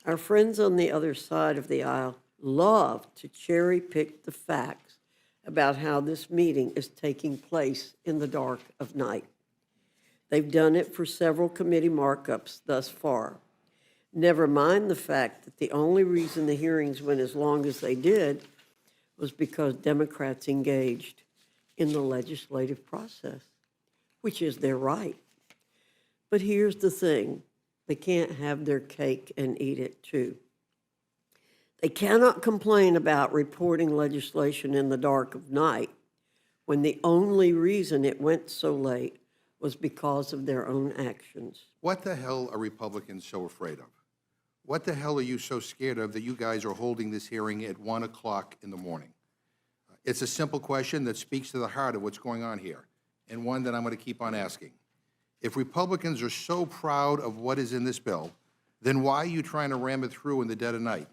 Our friends on the other side of the aisle love to cherry pick the facts about how this meeting is taking place in the dark of night. They've done it for several committee markups thus far. Never mind the fact that the only reason the hearings went as long as they did was because Democrats engaged in the legislative process, which is their right. But here's the thing, they can't have their cake and eat it too. They cannot complain about reporting legislation in the dark of night when the only reason it went so late was because of their own actions. What the hell are Republicans so afraid of? What the hell are you so scared of that you guys are holding this hearing at 1 o'clock in the morning? It's a simple question that speaks to the heart of what's going on here, and one that I'm going to keep on asking. If Republicans are so proud of what is in this bill, then why are you trying to ram it through in the dead of night?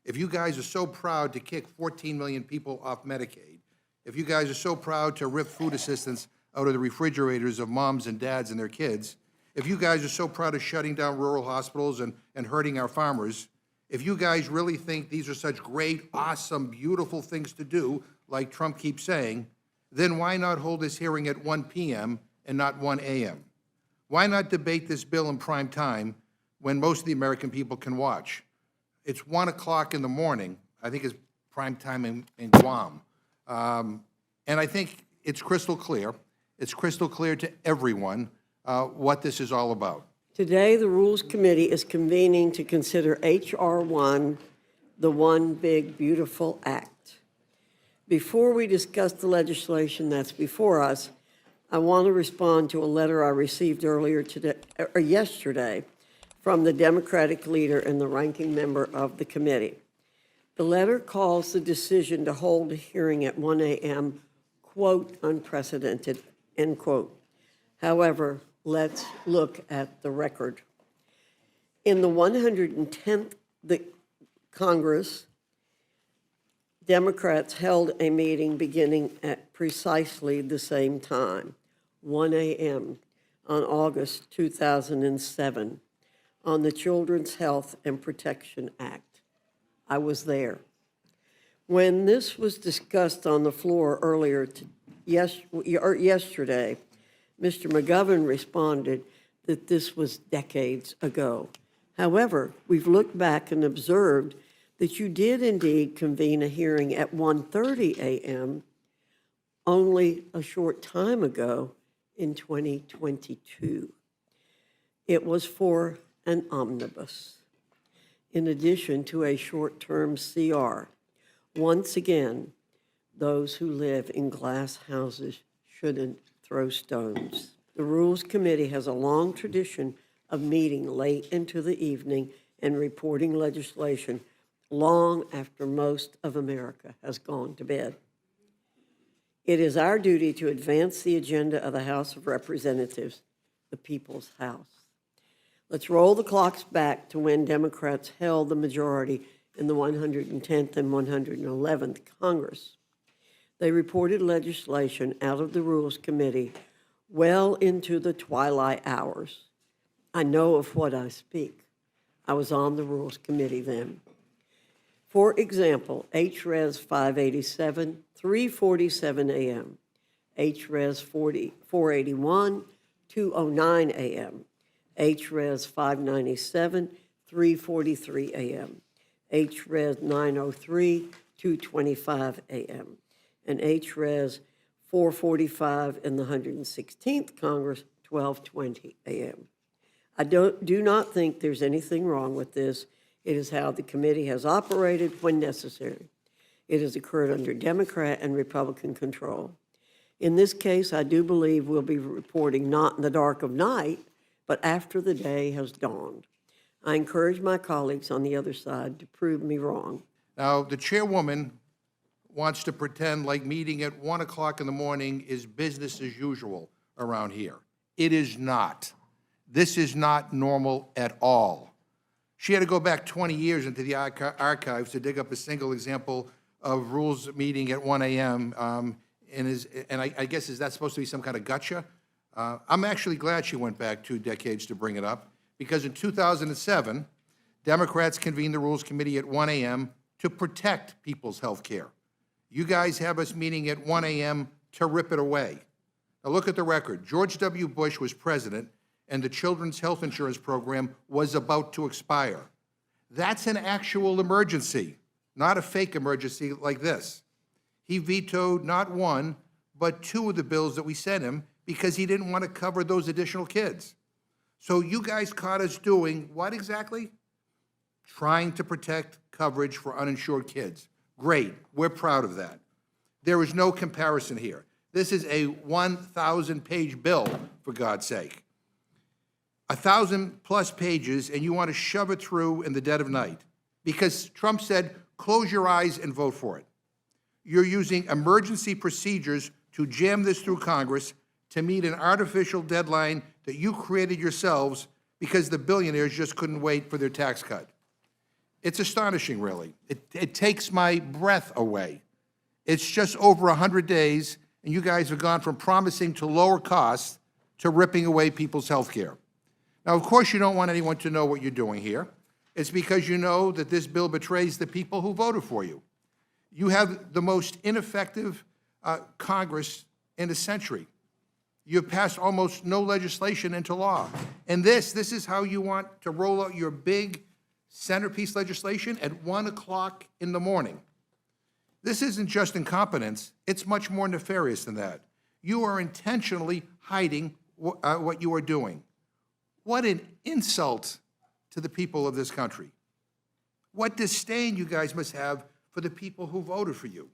If you guys are so proud to kick 14 million people off Medicaid, if you guys are so proud to rip food assistance out of the refrigerators of moms and dads and their kids, if you guys are so proud of shutting down rural hospitals and hurting our farmers, if you guys really think these are such great, awesome, beautiful things to do, like Trump keeps saying, then why not hold this hearing at 1 p.m. and not 1 a.m.? Why not debate this bill in prime time when most of the American people can watch? It's 1 o'clock in the morning. I think it's prime time in Guam. And I think it's crystal clear. It's crystal clear to everyone what this is all about. Today, the Rules Committee is convening to consider H.R. 1, the One Big Beautiful Act. Before we discuss the legislation that's before us, I want to respond to a letter I received yesterday from the Democratic leader and the ranking member of the committee. The letter calls the decision to hold a hearing at 1 a.m., quote, unprecedented, end quote. However, let's look at the record. In the 110th Congress, Democrats held a meeting beginning at precisely the same time, 1 a.m., on August 2007, on the Children's Health and Protection Act. I was there. When this was discussed on the floor yesterday, Mr. McGovern responded that this was decades ago. However, we've looked back and observed that you did indeed convene a hearing at 1:30 a.m. only a short time ago in 2022. It was for an omnibus, in addition to a short-term CR. Once again, those who live in glass houses shouldn't throw stones. The Rules Committee has a long tradition of meeting late into the evening and reporting legislation long after most of America has gone to bed. It is our duty to advance the agenda of the House of Representatives, the people's house. Let's roll the clocks back to when Democrats held the majority in the 110th and 111th Congress. They reported legislation out of the Rules Committee well into the twilight hours. I know of what I speak. I was on the Rules Committee then. For example, H.Res. 587, 3:47 a.m., H.Res. 481, 2:09 a.m., H.Res. 597, 3:43 a.m., H.Res. 903, 2:25 a.m., and H.Res. 445 in the 116th Congress, 12:20 a.m. I do not think there's anything wrong with this. It is how the committee has operated when necessary. It has occurred under Democrat and Republican control. In this case, I do believe we'll be reporting not in the dark of night, but after the day has dawned. I encourage my colleagues on the other side to prove me wrong. Now, the chairwoman wants to pretend like meeting at 1 o'clock in the morning is business as usual around here. It is not. This is not normal at all. She had to go back 20 years into the archives to dig up a single example of rules meeting at 1 a.m. And I guess, is that supposed to be some kind of gotcha? I'm actually glad she went back 2 decades to bring it up, because in 2007, Democrats convened the Rules Committee at 1 a.m. to protect people's health care. You guys have us meeting at 1 a.m. to rip it away. Now look at the record. George W. Bush was president, and the Children's Health Insurance Program was about to expire. That's an actual emergency, not a fake emergency like this. He vetoed not one, but two of the bills that we sent him because he didn't want to cover those additional kids. So you guys caught us doing what exactly? Trying to protect coverage for uninsured kids. Great, we're proud of that. There is no comparison here. This is a 1,000-page bill, for God's sake. 1,000+ pages, and you want to shove it through in the dead of night because Trump said, close your eyes and vote for it. You're using emergency procedures to jam this through Congress to meet an artificial deadline that you created yourselves because the billionaires just couldn't wait for their tax cut. It's astonishing, really. It takes my breath away. It's just over 100 days, and you guys have gone from promising to lower costs to ripping away people's health care. Now, of course, you don't want anyone to know what you're doing here. It's because you know that this bill betrays the people who voted for you. You have the most ineffective Congress in a century. You've passed almost no legislation into law. And this is how you want to roll out your big centerpiece legislation at 1 o'clock in the morning. This isn't just incompetence, it's much more nefarious than that. You are intentionally hiding what you are doing. What an insult to the people of this country. What disdain you guys must have for the people who voted for you.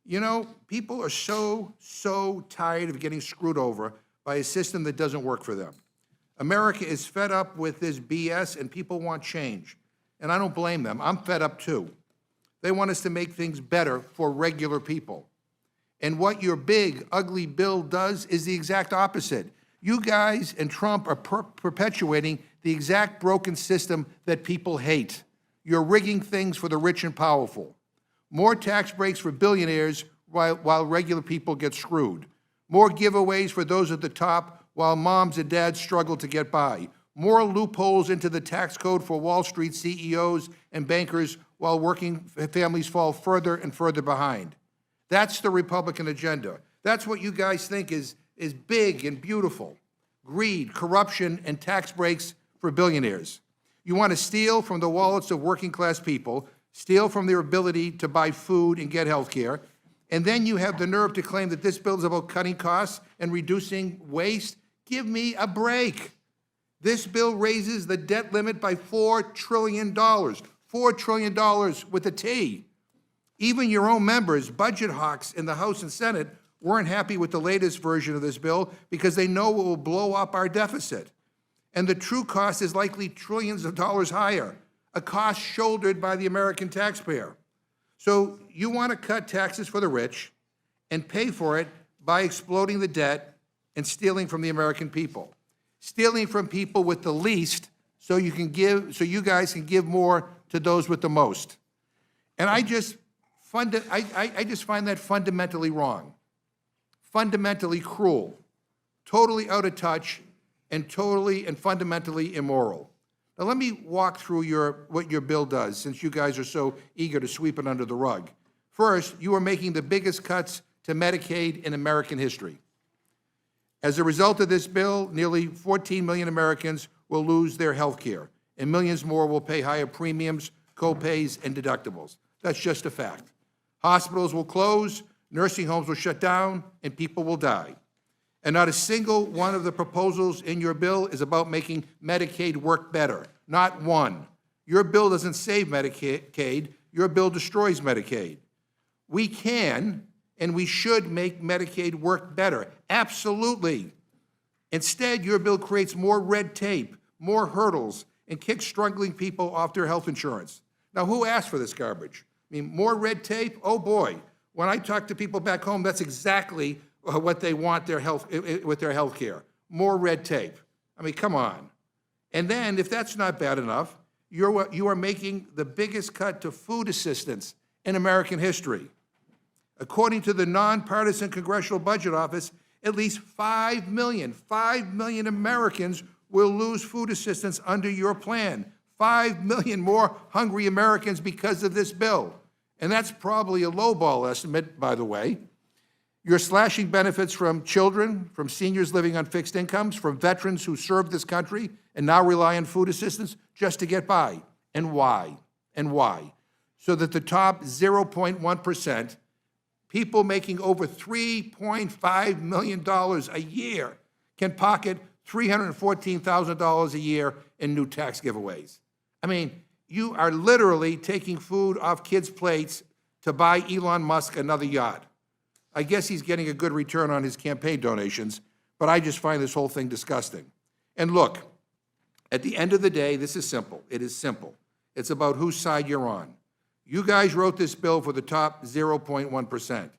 You know, people are so tired of getting screwed over by a system that doesn't work for them. America is fed up with this BS, and people want change. And I don't blame them. I'm fed up too. They want us to make things better for regular people. And what your big, ugly bill does is the exact opposite. You guys and Trump are perpetuating the exact broken system that people hate. You're rigging things for the rich and powerful. More tax breaks for billionaires while regular people get screwed. More giveaways for those at the top while moms and dads struggle to get by. More loopholes into the tax code for Wall Street CEOs and bankers while working families fall further and further behind. That's the Republican agenda. That's what you guys think is big and beautiful. Greed, corruption, and tax breaks for billionaires. You want to steal from the wallets of working class people, steal from their ability to buy food and get health care, and then you have the nerve to claim that this bill is about cutting costs and reducing waste? Give me a break. This bill raises the debt limit by $4 trillion. $4 trillion with a T. Even your own members, budget hawks in the House and Senate, weren't happy with the latest version of this bill because they know it will blow up our deficit. And the true cost is likely trillions of dollars higher, a cost shouldered by the American taxpayer. So you want to cut taxes for the rich and pay for it by exploding the debt and stealing from the American people. Stealing from people with the least so you guys can give more to those with the most. And I just find that fundamentally wrong, fundamentally cruel, totally out of touch, and totally and fundamentally immoral. Now let me walk through what your bill does, since you guys are so eager to sweep it under the rug. First, you are making the biggest cuts to Medicaid in American history. As a result of this bill, nearly 14 million Americans will lose their health care, and millions more will pay higher premiums, co-pays, and deductibles. That's just a fact. Hospitals will close, nursing homes will shut down, and people will die. And not a single one of the proposals in your bill is about making Medicaid work better. Not one. Your bill doesn't save Medicaid. Your bill destroys Medicaid. We can and we should make Medicaid work better. Absolutely. Instead, your bill creates more red tape, more hurdles, and kicks struggling people off their health insurance. Now, who asked for this garbage? I mean, more red tape? Oh, boy. When I talk to people back home, that's exactly what they want with their health care. More red tape. I mean, come on. And then, if that's not bad enough, you are making the biggest cut to food assistance in American history. According to the nonpartisan Congressional Budget Office, at least 5 million Americans will lose food assistance under your plan. 5 million more hungry Americans because of this bill. And that's probably a lowball estimate, by the way. You're slashing benefits from children, from seniors living on fixed incomes, from veterans who served this country and now rely on food assistance just to get by. And why? And why? So that the top 0.1%, people making over $3.5 million a year, can pocket $314,000 a year in new tax giveaways. I mean, you are literally taking food off kids' plates to buy Elon Musk another yacht. I guess he's getting a good return on his campaign donations, but I just find this whole thing disgusting. And look, at the end of the day, this is simple. It is simple. It's about whose side you're on. You guys wrote this bill for the top 0.1%.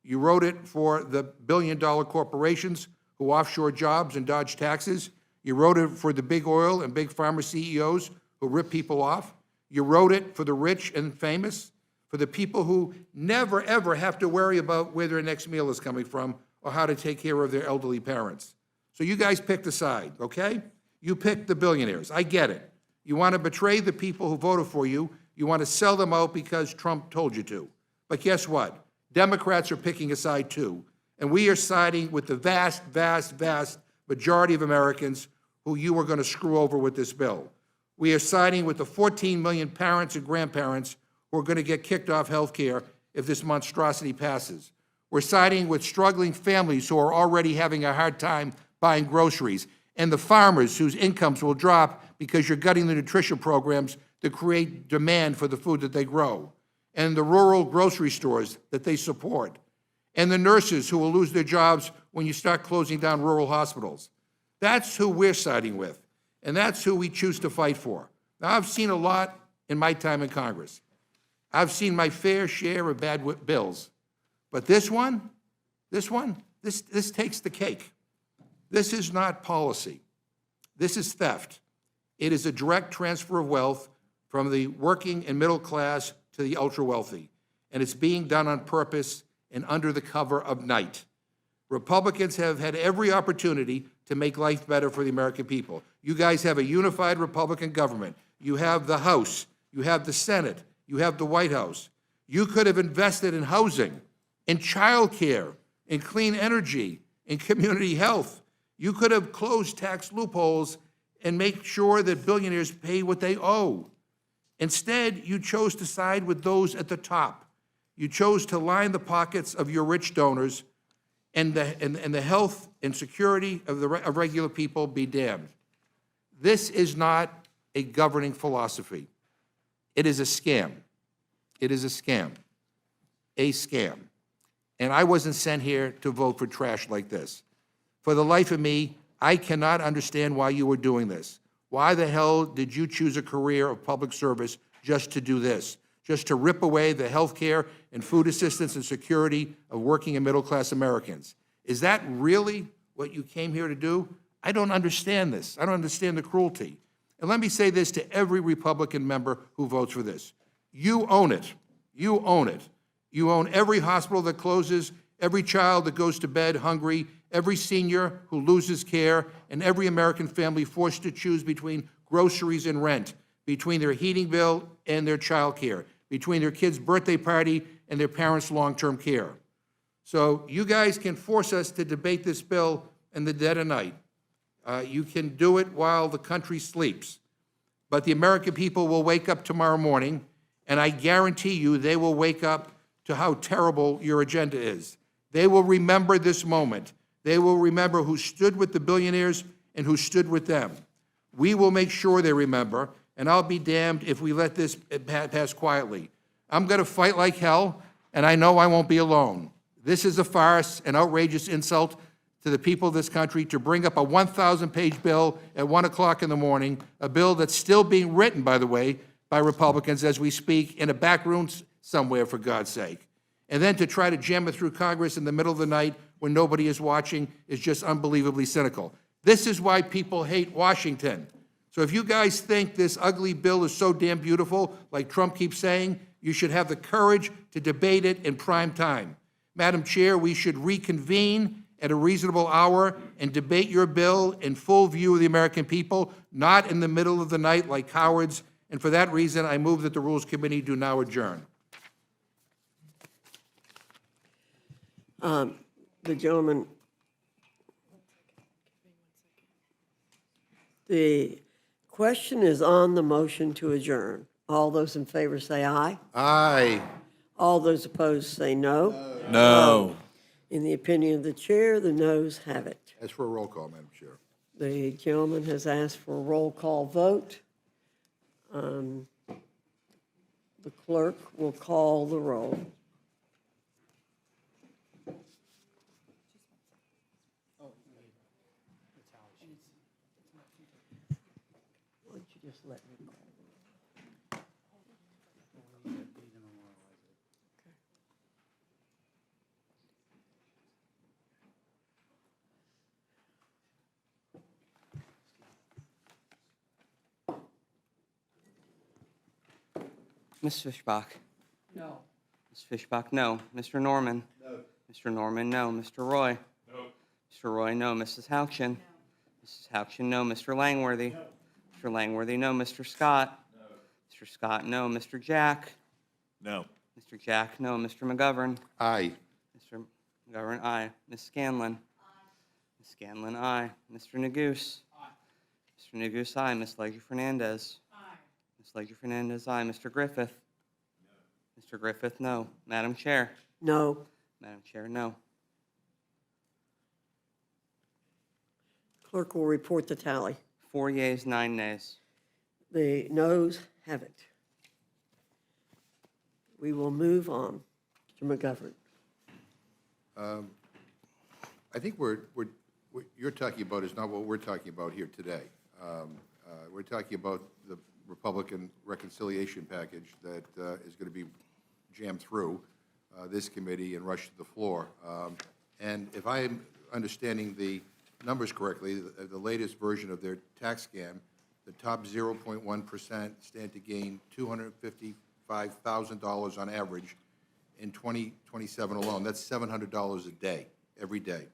You wrote it for the billion-dollar corporations who offshore jobs and dodge taxes. You wrote it for the big oil and big pharma CEOs who rip people off. You wrote it for the rich and famous, for the people who never, ever have to worry about where their next meal is coming from or how to take care of their elderly parents. So you guys picked a side, okay? You picked the billionaires. I get it. You want to betray the people who voted for you. You want to sell them out because Trump told you to. But guess what? Democrats are picking a side too. And we are siding with the vast, vast, vast majority of Americans who you are going to screw over with this bill. We are siding with the 14 million parents and grandparents who are going to get kicked off health care if this monstrosity passes. We're siding with struggling families who are already having a hard time buying groceries, and the farmers whose incomes will drop because you're gutting the nutrition programs that create demand for the food that they grow, and the rural grocery stores that they support, and the nurses who will lose their jobs when you start closing down rural hospitals. That's who we're siding with, and that's who we choose to fight for. Now, I've seen a lot in my time in Congress. I've seen my fair share of bad bills, but this takes the cake. This is not policy. This is theft. It is a direct transfer of wealth from the working and middle class to the ultra-wealthy, and it's being done on purpose and under the cover of night. Republicans have had every opportunity to make life better for the American people. You guys have a unified Republican government. You have the House. You have the Senate. You have the White House. You could have invested in housing, in child care, in clean energy, in community health. You could have closed tax loopholes and make sure that billionaires pay what they owe. Instead, you chose to side with those at the top. You chose to line the pockets of your rich donors, and the health and security of regular people be damned. This is not a governing philosophy. It is a scam. It is a scam. A scam. And I wasn't sent here to vote for trash like this. For the life of me, I cannot understand why you were doing this. Why the hell did you choose a career of public service just to do this? Just to rip away the health care and food assistance and security of working and middle-class Americans? Is that really what you came here to do? I don't understand this. I don't understand the cruelty. And let me say this to every Republican member who votes for this. You own it. You own it. You own every hospital that closes, every child that goes to bed hungry, every senior who loses care, and every American family forced to choose between groceries and rent, between their heating bill and their child care, between their kid's birthday party and their parents' long-term care. So you guys can force us to debate this bill in the dead of night. You can do it while the country sleeps. But the American people will wake up tomorrow morning, and I guarantee you they will wake up to how terrible your agenda is. They will remember this moment. They will remember who stood with the billionaires and who stood with them. We will make sure they remember, and I'll be damned if we let this pass quietly. I'm going to fight like hell, and I know I won't be alone. This is a farce, an outrageous insult to the people of this country to bring up a 1,000-page bill at 1 o'clock in the morning, a bill that's still being written, by the way, by Republicans as we speak, in a back room somewhere, for God's sake. And then to try to jam it through Congress in the middle of the night when nobody is watching is just unbelievably cynical. This is why people hate Washington. So if you guys think this ugly bill is so damn beautiful, like Trump keeps saying, you should have the courage to debate it in prime time. Madam Chair, we should reconvene at a reasonable hour and debate your bill in full view of the American people, not in the middle of the night like cowards. And for that reason, I move that the Rules Committee do now adjourn. The gentleman, the question is on the motion to adjourn. All those in favor say aye. Aye. All those opposed say no. No. In the opinion of the chair, the noes have it. As for a roll call, Madam Chair. The gentleman has asked for a roll call vote. The clerk will call the roll. Why don't you just let me call? Ms. Fishbach? No. Ms. Fishbach, no. Mr. Norman? No. Mr. Norman, no. Mr. Roy? No. Mr. Roy, no. Mrs. Houchin? No. Mrs. Houchin, no. Mr. Langworthy? No. Mr. Langworthy, no. Mr. Scott? No. Mr. Scott, no. Mr. Jack? No. Mr. Jack, no. Mr. McGovern? Aye. Mr. McGovern, aye. Ms. Scanlon? Aye. Ms. Scanlon, aye. Mr. Neguse? Aye. Mr. Neguse, aye. Ms. Leger-Fernandez? Ms. Leger-Fernandez, aye. Mr. Griffith? No. Mr. Griffith, no. Madam Chair? No. Madam Chair, no. Clerk will report the tally. 4 yeas, 9 nays. The noes have it. We will move on. Mr. McGovern. I think what you're talking about is not what we're talking about here today. We're talking about the Republican reconciliation package that is going to be jammed through this committee and rushed to the floor. And if I'm understanding the numbers correctly, the latest version of their tax scam, the top 0.1% stand to gain $255,000 on average in 2027 alone. That's $700 a day, every day.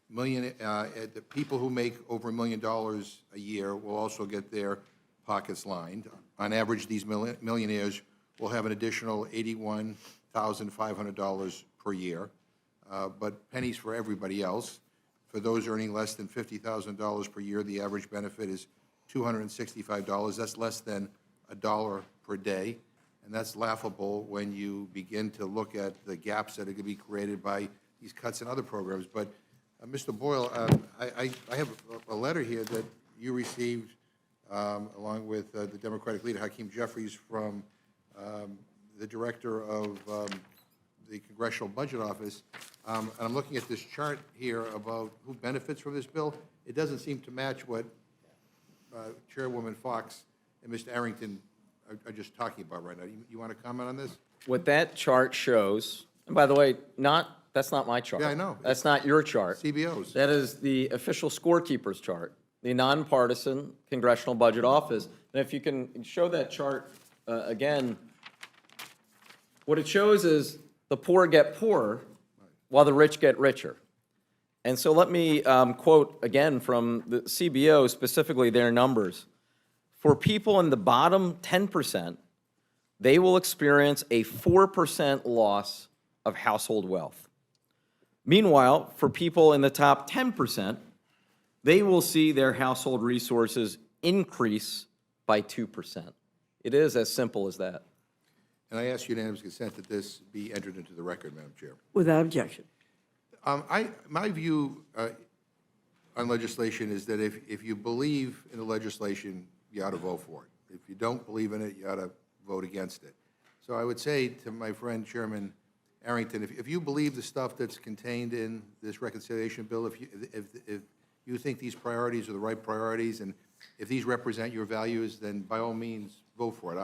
The people who make over $1 million a year will also get their pockets lined. On average, these millionaires will have an additional $81,500 per year, but pennies for everybody else. For those earning less than $50,000 per year, the average benefit is $265. That's less than $1 per day, and that's laughable when you begin to look at the gaps that are going to be created by these cuts in other programs. But, Mr. Boyle, I have a letter here that you received along with the Democratic leader, Hakeem Jeffries, from the director of the Congressional Budget Office. And I'm looking at this chart here about who benefits from this bill. It doesn't seem to match what Chairwoman Fox and Mr. Arrington are just talking about right now. You want to comment on this? What that chart shows, and by the way, that's not my chart. Yeah, I know. That's not your chart. CBO's. That is the official scorekeeper's chart, the nonpartisan Congressional Budget Office. And if you can show that chart again, what it shows is the poor get poorer while the rich get richer. And so let me quote again from the CBO, specifically their numbers. For people in the bottom 10%, they will experience a 4% loss of household wealth. Meanwhile, for people in the top 10%, they will see their household resources increase by 2%. It is as simple as that. And I ask unanimous consent that this be entered into the record, Madam Chair. Without objection. My view on legislation is that if you believe in the legislation, you ought to vote for it. If you don't believe in it, you ought to vote against it. So I would say to my friend Chairman Arrington, if you believe the stuff that's contained in this reconciliation bill, if you think these priorities are the right priorities, and if these represent your values, then by all means, vote for it.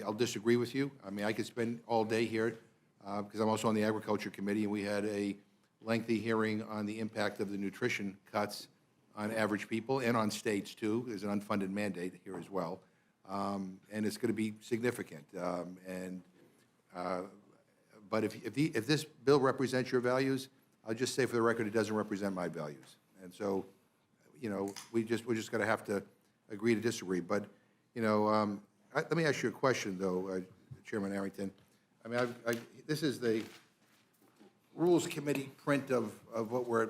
I'll disagree with you. I mean, I could spend all day here, because I'm also on the Agriculture Committee, and we had a lengthy hearing on the impact of the nutrition cuts on average people and on states, too. There's an unfunded mandate here as well, and it's going to be significant. But if this bill represents your values, I'll just say for the record, it doesn't represent my values. And so, you know, we're just going to have to agree to disagree. But, you know, let me ask you a question, though, Chairman Arrington. I mean, this is the Rules Committee print of what we're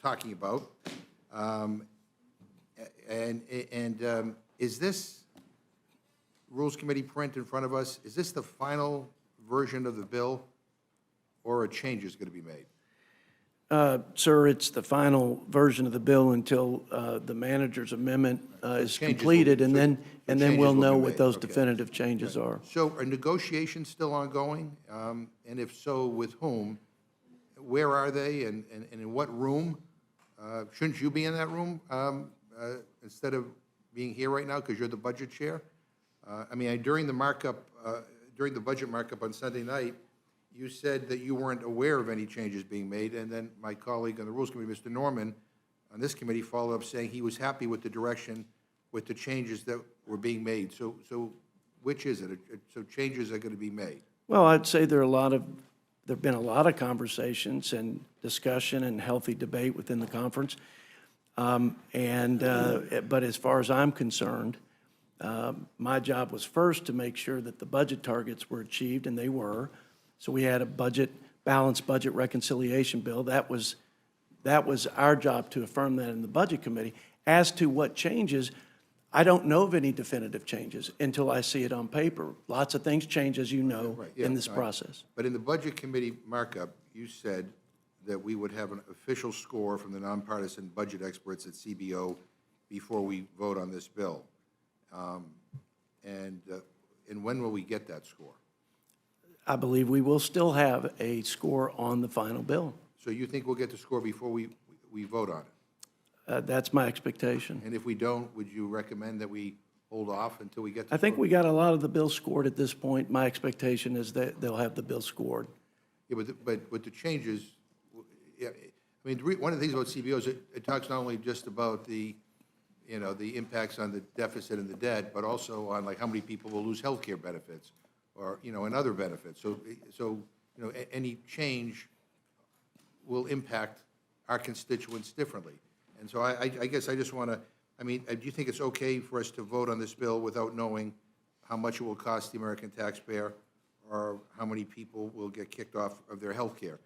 talking about. Is this Rules Committee print in front of us, is this the final version of the bill, or a change is going to be made? Sir, it's the final version of the bill until the manager's amendment is completed, and then we'll know what those definitive changes are. So are negotiations still ongoing? And if so, with whom? Where are they, and in what room? Shouldn't you be in that room instead of being here right now because you're the budget chair? I mean, during the markup, during the budget markup on Sunday night, you said that you weren't aware of any changes being made, and then my colleague on the Rules Committee, Mr. Norman, on this committee, followed up saying he was happy with the direction, with the changes that were being made. So which is it? So changes are going to be made? Well, I'd say there have been a lot of conversations and discussion and healthy debate within the conference. But as far as I'm concerned, my job was first to make sure that the budget targets were achieved, and they were. So we had a balanced budget reconciliation bill. That was our job to affirm that in the Budget Committee. As to what changes, I don't know of any definitive changes until I see it on paper. Lots of things change, as you know, Right, yeah, in this process. But in the Budget Committee markup, you said that we would have an official score from the nonpartisan budget experts at CBO before we vote on this bill. And when will we get that score? I believe we will still have a score on the final bill. So you think we'll get the score before we vote on it? That's my expectation. And if we don't, would you recommend that we hold off until we get the I think score? we got a lot of the bill scored at this point. My expectation is that they'll have the bill scored. Yeah, but with the changes, yeah, I mean, one of the things about CBO is it talks not only just about the, you know, the impacts on the deficit and the debt, but also on like how many people will lose health care benefits or, you know, and other benefits. So, you know, any change will impact our constituents differently. And so I guess I just want to, I mean, do you think it's okay for us to vote on this bill without knowing how much it will cost the American taxpayer or how many people will get kicked off of their health care?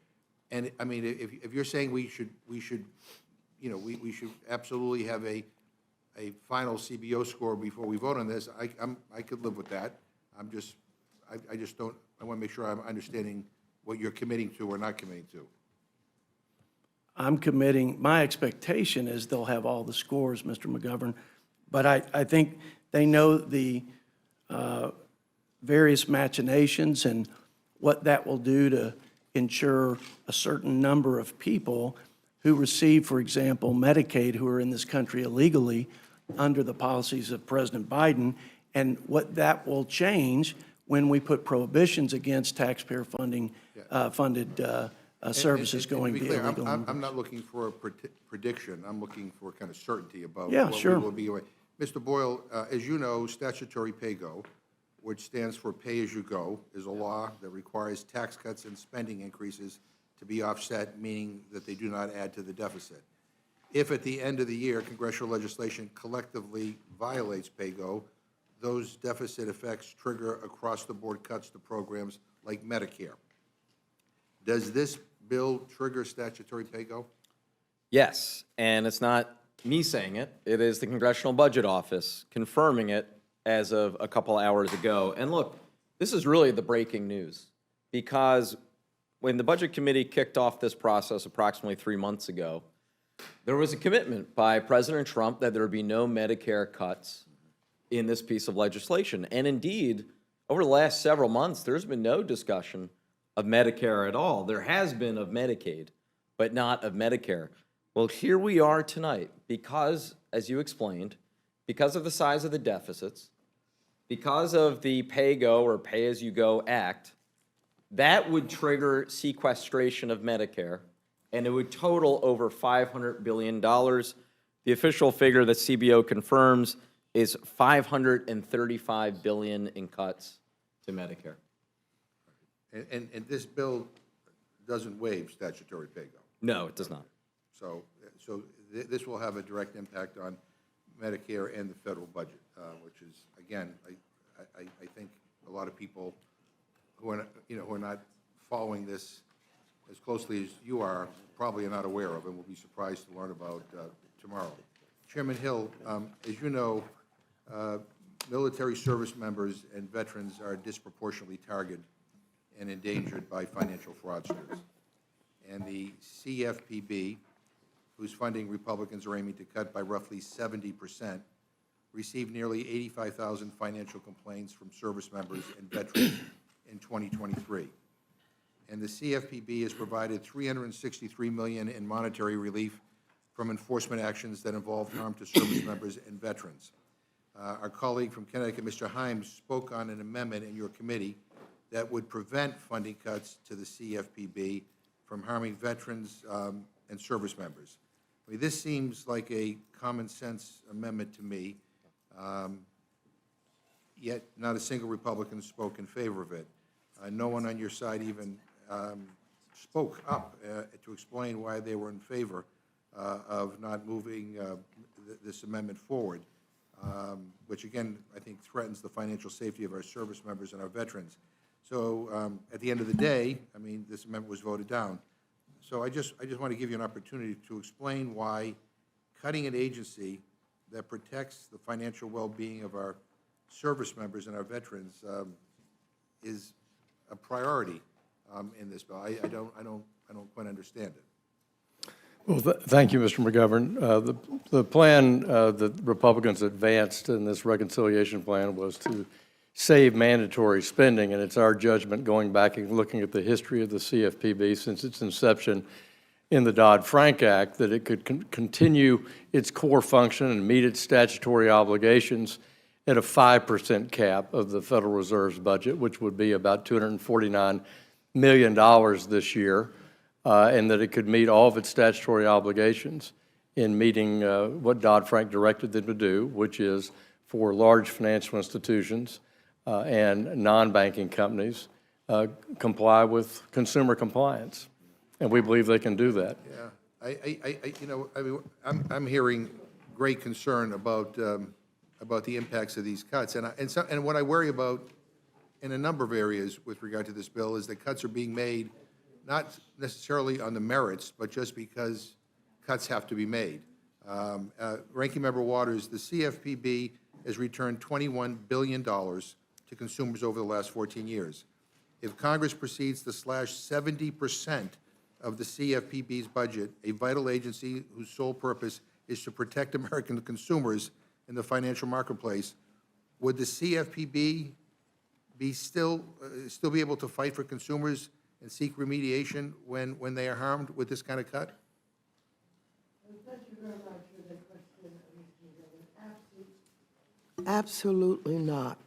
And, I mean, if you're saying we should, you know, we should absolutely have a final CBO score before we vote on this, I could live with that. I just don't, I want to make sure I'm understanding what you're committing to or not committing to. I'm committing, my expectation is they'll have all the scores, Mr. McGovern, but I think they know the various machinations and what that will do to ensure a certain number of people who receive, for example, Medicaid, who are in this country illegally under the policies of President Biden, and what that will change when we put prohibitions against taxpayer funded services going to be clear, illegal. I'm not looking for a prediction. I'm looking for kind of certainty about Yeah, what sure. we will be. Mr. Boyle, as you know, statutory pay-go, which stands for pay-as-you-go, is a law that requires tax cuts and spending increases to be offset, meaning that they do not add to the deficit. If at the end of the year, congressional legislation collectively violates pay-go, those deficit effects trigger across-the-board cuts to programs like Medicare. Does this bill trigger statutory pay-go? Yes, and it's not me saying it. It is the Congressional Budget Office confirming it as of a couple hours ago. And look, this is really the breaking news, because when the Budget Committee kicked off this process approximately 3 months ago, there was a commitment by President Trump that there would be no Medicare cuts in this piece of legislation. And indeed, over the last several months, there's been no discussion of Medicare at all. There has been of Medicaid, but not of Medicare. Well, here we are tonight because, as you explained, because of the size of the deficits, because of the pay-go or pay-as-you-go act, that would trigger sequestration of Medicare, and it would total over $500 billion. The official figure that CBO confirms is $535 billion in cuts to Medicare. And this bill doesn't waive statutory pay-go? No, it does not. So this will have a direct impact on Medicare and the federal budget, which is, again, I think a lot of people who are, who are not following this as closely as you are probably are not aware of and will be surprised to learn about tomorrow. Chairman Hill, as you know, military service members and veterans are disproportionately targeted and endangered by financial fraudsters. And the CFPB, whose funding Republicans are aiming to cut by roughly 70%, received nearly 85,000 financial complaints from service members and veterans in 2023. And the CFPB has provided $363 million in monetary relief from enforcement actions that involve harm to service members and veterans. Our colleague from Connecticut, Mr. Himes, spoke on an amendment in your committee that would prevent funding cuts to the CFPB from harming veterans and service members. I mean, this seems like a common-sense amendment to me, yet not a single Republican spoke in favor of it. No one on your side even spoke up to explain why they were in favor of not moving this amendment forward, which, again, I think threatens the financial safety of our service members and our veterans. So at the end of the day, I mean, this amendment was voted down. So I just want to give you an opportunity to explain why cutting an agency that protects the financial well-being of our service members and our veterans is a priority in this bill. I don't quite understand it. Well, thank you, Mr. McGovern. The plan that Republicans advanced in this reconciliation plan was to save mandatory spending, and it's our judgment, going back and looking at the history of the CFPB since its inception in the Dodd-Frank Act, that it could continue its core function and meet its statutory obligations at a 5% cap of the Federal Reserve's budget, which would be about $249 million this year, and that it could meet all of its statutory obligations in meeting what Dodd-Frank directed them to do, which is for large financial institutions and non-banking companies comply with consumer compliance. And we believe they can do that. Yeah, I'm hearing great concern about the impacts of these cuts, and what I worry about in a number of areas with regard to this bill is that cuts are being made not necessarily on the merits, but just because cuts have to be made. Ranking Member Waters, the CFPB has returned $21 billion to consumers over the last 14 years. If Congress proceeds to slash 70% of the CFPB's budget, a vital agency whose sole purpose is to protect American consumers in the financial marketplace, would the CFPB be still be able to fight for consumers and seek remediation when they are harmed with this kind of cut? Thank you very much for that question, Mr. McGovern. Absolutely not.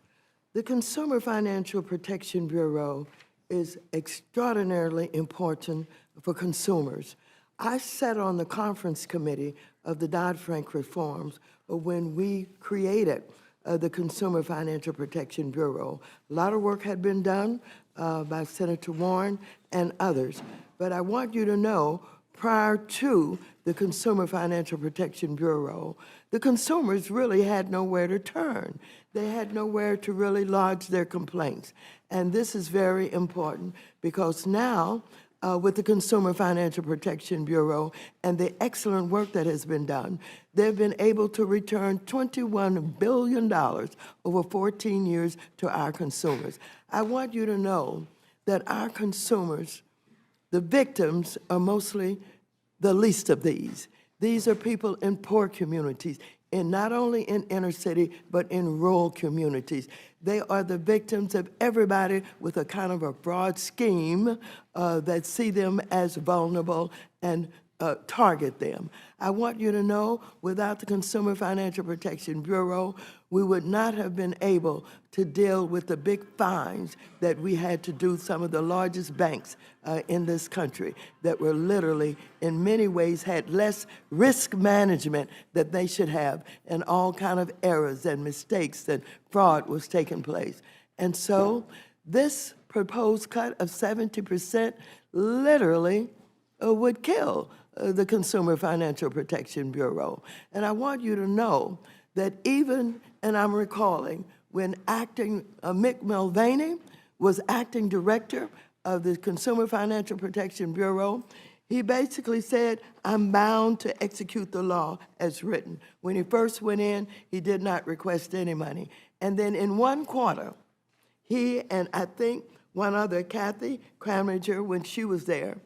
The Consumer Financial Protection Bureau is extraordinarily important for consumers. I sat on the conference committee of the Dodd-Frank reforms when we created the Consumer Financial Protection Bureau. A lot of work had been done by Senator Warren and others. But I want you to know, prior to the Consumer Financial Protection Bureau, the consumers really had nowhere to turn. They had nowhere to really lodge their complaints. And this is very important because now, with the Consumer Financial Protection Bureau and the excellent work that has been done, they've been able to return $21 billion over 14 years to our consumers. I want you to know that our consumers, the victims, are mostly the least of these. These are people in poor communities, and not only in inner city, but in rural communities. They are the victims of everybody with a kind of a broad scheme that see them as vulnerable and target them. I want you to know, without the Consumer Financial Protection Bureau, we would not have been able to deal with the big fines that we had to do some of the largest banks in this country that were literally, in many ways, had less risk management that they should have, and all kind of errors and mistakes and fraud was taking place. And so this proposed cut of 70% literally would kill the Consumer Financial Protection Bureau. And I want you to know that even, and I'm recalling, when Mick Mulvaney was acting director of the Consumer Financial Protection Bureau, he basically said, I'm bound to execute the law as written. When he first went in, he did not request any money. And then in one quarter, he and I think one other, Kathy Cramager, when she was there,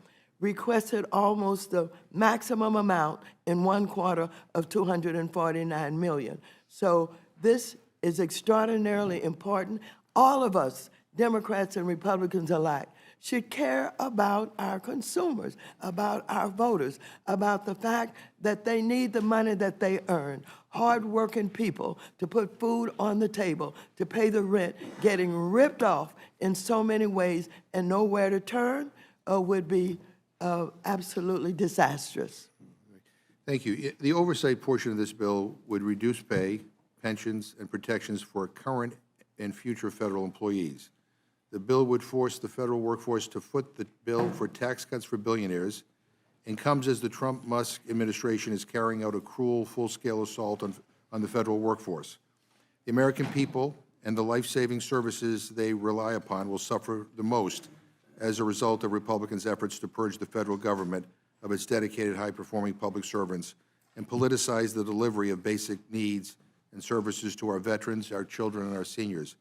requested almost the maximum amount in one quarter of $249 million. So this is extraordinarily important. All of us, Democrats and Republicans alike, should care about our consumers, about our voters, about the fact that they need the money that they earn. Hard-working people to put food on the table, to pay the rent, getting ripped off in so many ways and nowhere to turn would be absolutely disastrous. Thank you. The oversight portion of this bill would reduce pay, pensions, and protections for current and future federal employees. The bill would force the federal workforce to foot the bill for tax cuts for billionaires and comes as the Trump-Musk administration is carrying out a cruel, full-scale assault on the federal workforce. The American people and the life-saving services they rely upon will suffer the most as a result of Republicans' efforts to purge the federal government of its dedicated, high-performing public servants and politicize the delivery of basic needs and services to our veterans, our children, and our seniors.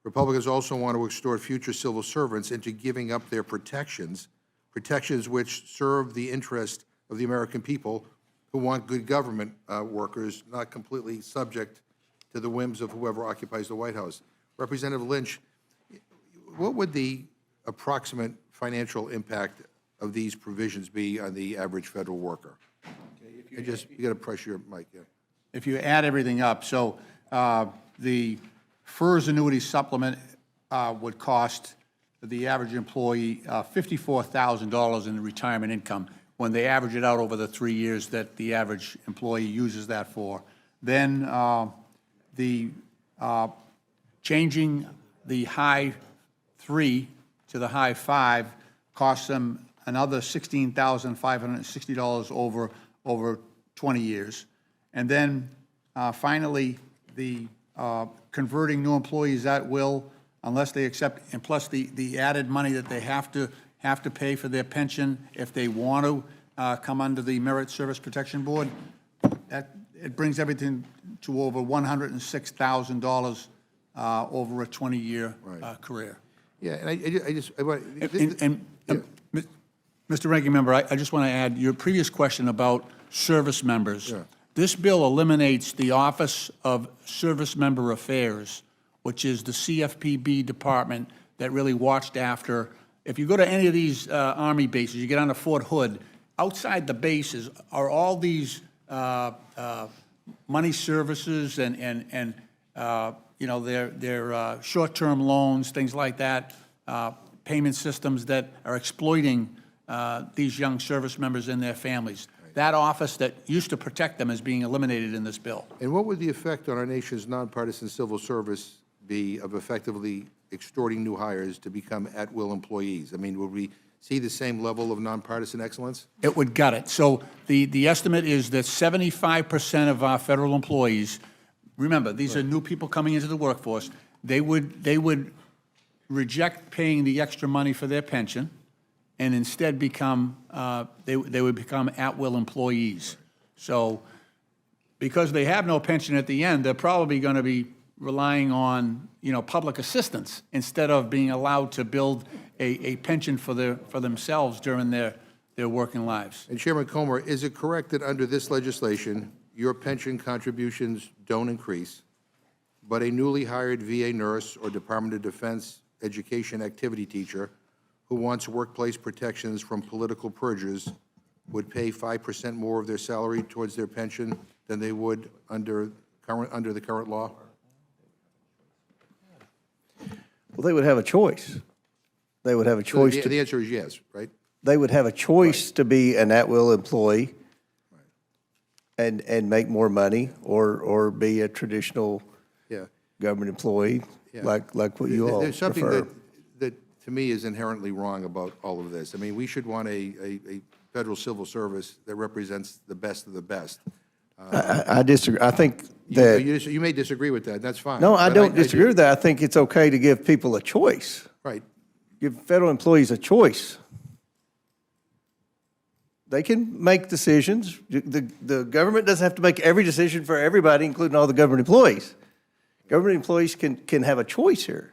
Republicans also want to extort future civil servants into giving up their protections which serve the interest of the American people who want good government workers, not completely subject to the whims of whoever occupies the White House. Representative Lynch, what would the approximate financial impact of these provisions be on the average federal worker? You got to press your mic, yeah. If you add everything up, so the FERS annuity supplement would cost the average employee $54,000 in retirement income when they average it out over the 3 years that the average employee uses that for. Then changing the high 3 to the high 5 costs them another $16,560 over 20 years. And then finally, the converting new employees at will, unless they accept, and plus the added money that they have to pay for their pension if they want to come under the Merit Service Protection Board, it brings everything to over $106,000 over a 20-year career. Yeah, and Mr. Ranking Member, I just want to add your previous question about service members. Yeah. This bill eliminates the Office of Service Member Affairs, which is the CFPB department that really watched after. If you go to any of these Army bases, you get onto Fort Hood, outside the bases are all these money services and you know, their short-term loans, things like that, payment systems that are exploiting these young service members and their families. That office that used to protect them is being eliminated in this bill. And what would the effect on our nation's nonpartisan civil service be of effectively extorting new hires to become at-will employees? I mean, would we see the same level of nonpartisan excellence? It would gut it. So the estimate is that 75% of our federal employees, remember, these are new people coming into the workforce, they would reject paying the extra money for their pension and instead become, they would become at-will employees. So because they have no pension at the end, they're probably going to be relying on, you know, public assistance instead of being allowed to build a pension for themselves during their working lives. And Chairman Comer, is it correct that under this legislation, your pension contributions don't increase, but a newly hired VA nurse or Department of Defense education activity teacher who wants workplace protections from political purgers would pay 5% more of their salary towards their pension than they would under the current law? Well, they would have a choice. They would have a choice The answer is yes, right? they would have a choice to be an at-will employee and make more money, or be a traditional Yeah. government employee, Yeah. like what you all There's something prefer. that to me is inherently wrong about all of this. I mean, we should want a federal civil service that represents the best of the best. I disagree. I think that, You may disagree with that, that's fine. no, I but don't do- disagree with that. I think it's okay to give people a choice. Right. Give federal employees a choice. They can make decisions. The government doesn't have to make every decision for everybody, including all the government employees. Government employees can have a choice here.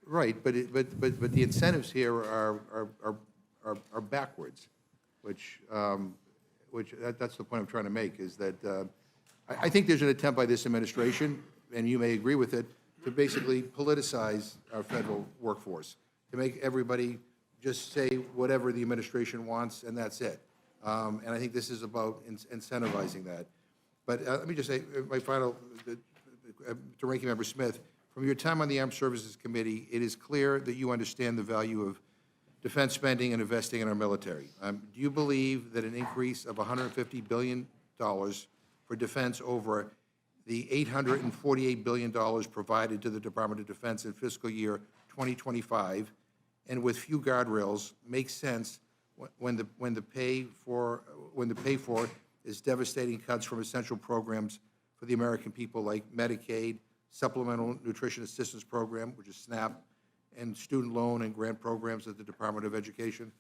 Right, but the incentives here are backwards, which that's the point I'm trying to make, is that I think there's an attempt by this administration, and you may agree with it, to basically politicize our federal workforce, to make everybody just say whatever the administration wants, and that's it. And I think this is about incentivizing that. But let me just say, my final, to Ranking Member Smith, from your time on the Armed Services Committee, it is clear that you understand the value of defense spending and investing in our military. Do you believe that an increase of $150 billion for defense over the $848 billion provided to the Department of Defense in fiscal year 2025, and with few guardrails, makes sense when the pay for is devastating cuts from essential programs for the American people like Medicaid, Supplemental Nutrition Assistance Program, which is SNAP, and student loan and grant programs at the Department of Education?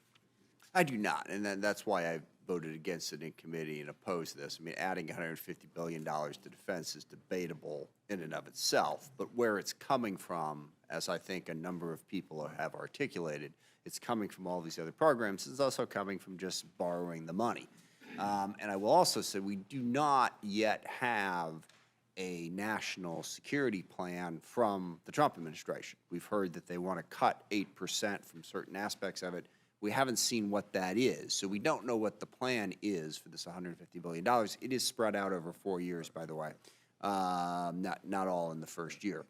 I do not, and that's why I voted against it in committee and opposed this. I mean, adding $150 billion to defense is debatable in and of itself, but where it's coming from, as I think a number of people have articulated, it's coming from all these other programs. It's also coming from just borrowing the money. And I will also say we do not yet have a national security plan from the Trump administration. We've heard that they want to cut 8% from certain aspects of it. We haven't seen what that is, so we don't know what the plan is for this $150 billion. It is spread out over 4 years, by the way, not all in the first year.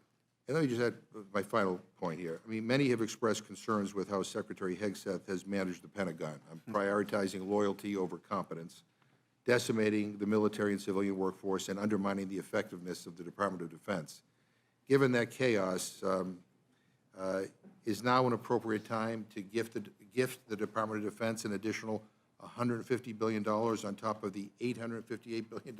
And let me just add my final point here. I mean, many have expressed concerns with how Secretary Hegseth has managed the Pentagon, prioritizing loyalty over competence, decimating the military and civilian workforce, and undermining the effectiveness of the Department of Defense. Given that chaos, is now an appropriate time to gift the Department of Defense an additional $150 billion on top of the $858 billion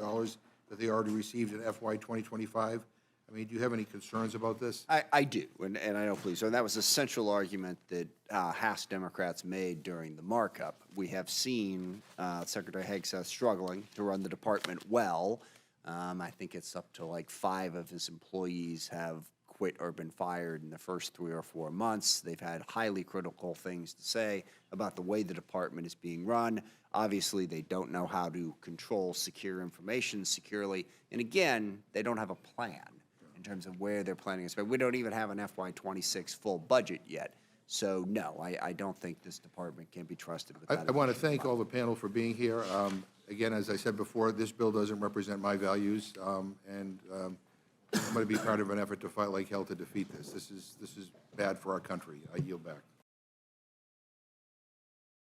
that they already received in FY 2025? I mean, do you have any concerns about this? I do, and I don't believe so. And that was a central argument that House Democrats made during the markup. We have seen Secretary Hegseth struggling to run the department well. I think it's up to like 5 of his employees have quit or been fired in the first 3 or 4 months. They've had highly critical things to say about the way the department is being run. Obviously, they don't know how to control secure information securely. And again, they don't have a plan in terms of where they're planning to spend. We don't even have an FY26 full budget yet. So, no, I don't think this department can be trusted with that. I want to thank all the panel for being here. Again, as I said before, this bill doesn't represent my values, and I'm going to be part of an effort to fight like hell to defeat this. This is bad for our country. I yield back.